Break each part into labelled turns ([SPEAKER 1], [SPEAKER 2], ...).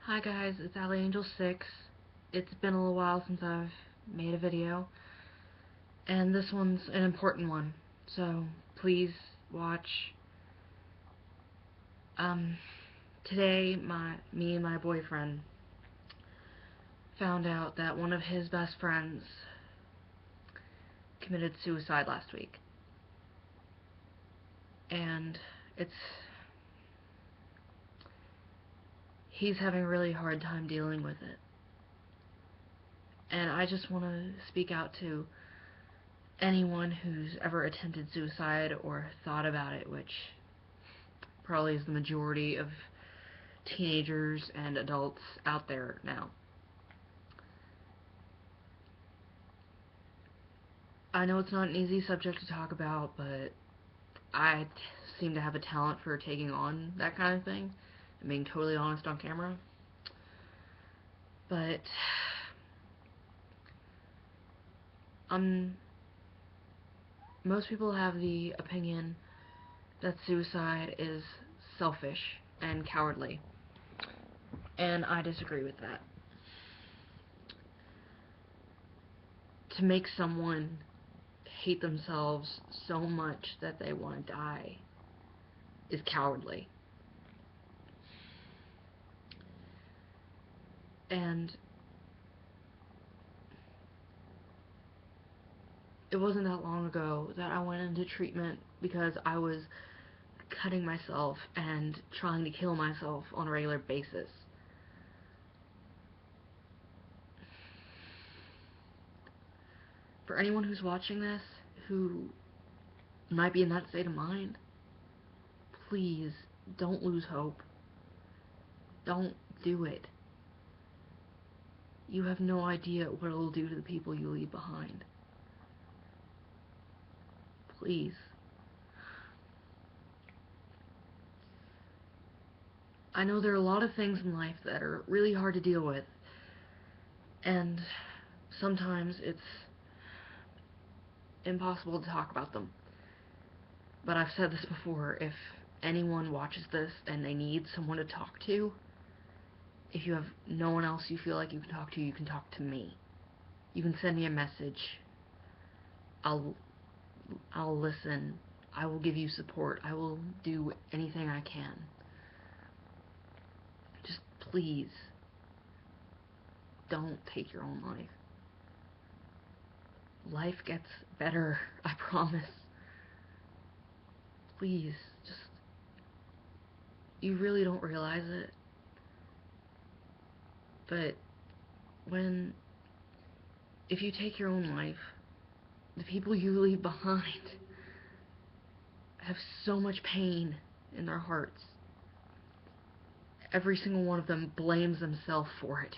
[SPEAKER 1] Hi guys, it's Ally Angel 6. It's been a little while since I've made a video, and this one's an important one, so please watch. Um, Today, me and my boyfriend found out that one of his best friends committed suicide last week, and he's having a really hard time dealing with it. And I just want to speak out to anyone who's ever attempted suicide or thought about it, which probably is the majority of teenagers and adults out there now. I know it's not an easy subject to talk about, but I seem to have a talent for taking on that kind of thing and being totally honest on camera. But most people have the opinion that suicide is selfish and cowardly, and I disagree with that. To make someone hate themselves so much that they want to die is cowardly. And it wasn't that long ago that I went into treatment because I was cutting myself and trying to kill myself on a regular basis. For anyone who's watching this who might be in that state of mind, please don't lose hope. Don't do it. You have no idea what it'll do to the people you leave behind. Please. I know there are a lot of things in life that are really hard to deal with, and sometimes it's impossible to talk about them. But I've said this before, if anyone watches this and they need someone to talk to, if you have no one else you feel like you can talk to me. You can send me a message. I'll listen. I will give you support. I will do anything I can. Just please don't take your own life. Life gets better, I promise. Please, just, you really don't realize it, but if you take your own life, the people you leave behind have so much pain in their hearts. Every single one of them blames themselves for it.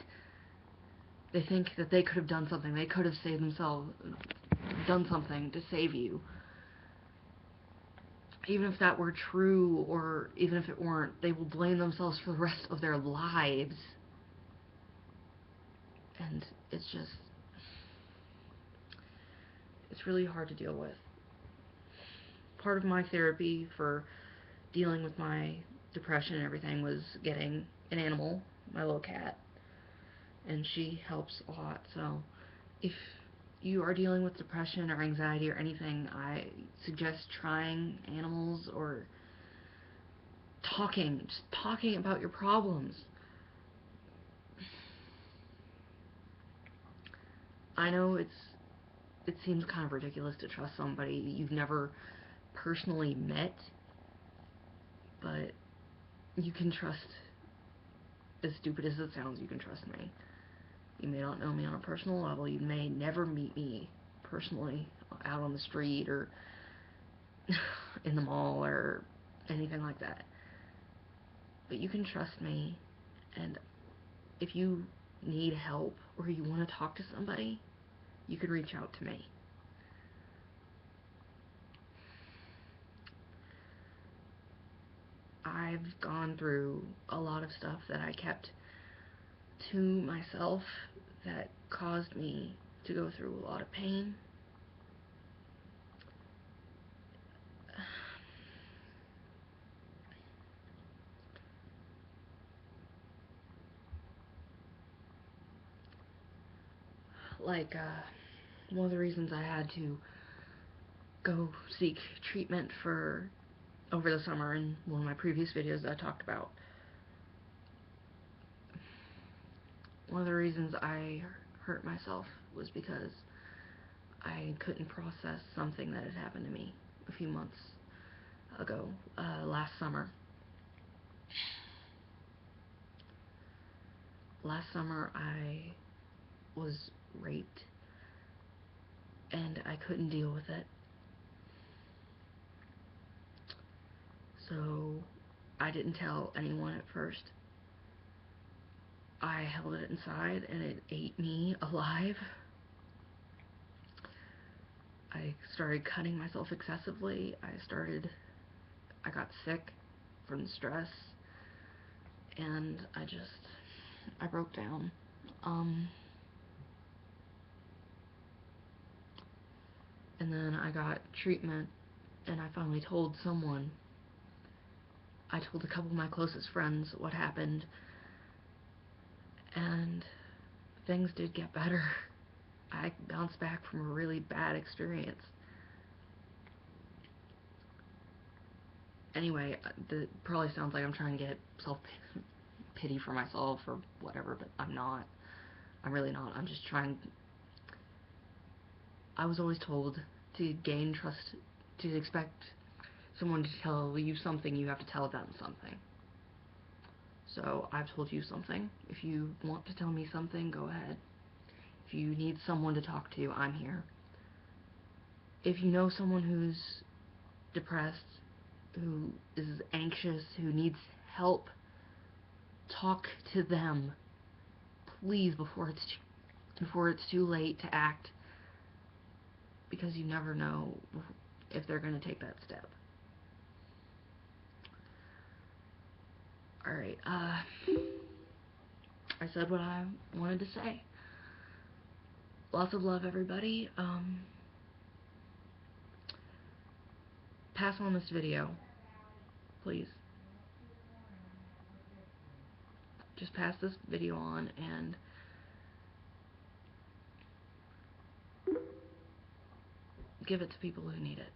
[SPEAKER 1] They think that they could have done something. They could have saved themselves, done something to save you. Even if that were true, or even if it weren't, they will blame themselves for the rest of their lives. And it's really hard to deal with. Part of my therapy for dealing with my depression and everything was getting an animal, my little cat, and she helps a lot. So if you are dealing with depression or anxiety or anything, I suggest trying animals or just talking about your problems. I know it seems kind of ridiculous to trust somebody you've never personally met, but you can trust, as stupid as it sounds, you can trust me. You may not know me on a personal level, you may never meet me personally out on the street or in the mall or anything like that, but you can trust me, and if you need help or you want to talk to somebody, you can reach out to me. I've gone through a lot of stuff that I kept to myself that caused me to go through a lot of pain. like, one of the reasons I had to go seek treatment for over the summer in one of my previous videos that I talked about. One of the reasons I hurt myself was because I couldn't process something that had happened to me a few months ago, last summer. Last summer I was raped, and I couldn't deal with it. So I didn't tell anyone at first. I held it inside, and it ate me alive. I started cutting myself excessively. I got sick from the stress, and I broke down. And then I got treatment, and I finally told someone. I told a couple of my closest friends what happened, and things did get better. I bounced back from a really bad experience. Anyway, it probably sounds like I'm trying to get self-pity for myself or whatever, but I'm not. I'm really not. I'm just trying. I was always told to gain trust, to expect someone to tell you something, you have to tell them something. So I've told you something. If you want to tell me something, go ahead. If you need someone to talk to, I'm here. If you know someone who's depressed, who is anxious, who needs help, talk to them, please, before it's too late to act, because you never know if they're going to take that step. Alright, I said what I wanted to say. Lots of love, everybody. Pass on this video, please. Just pass this video on and give it to people who need it.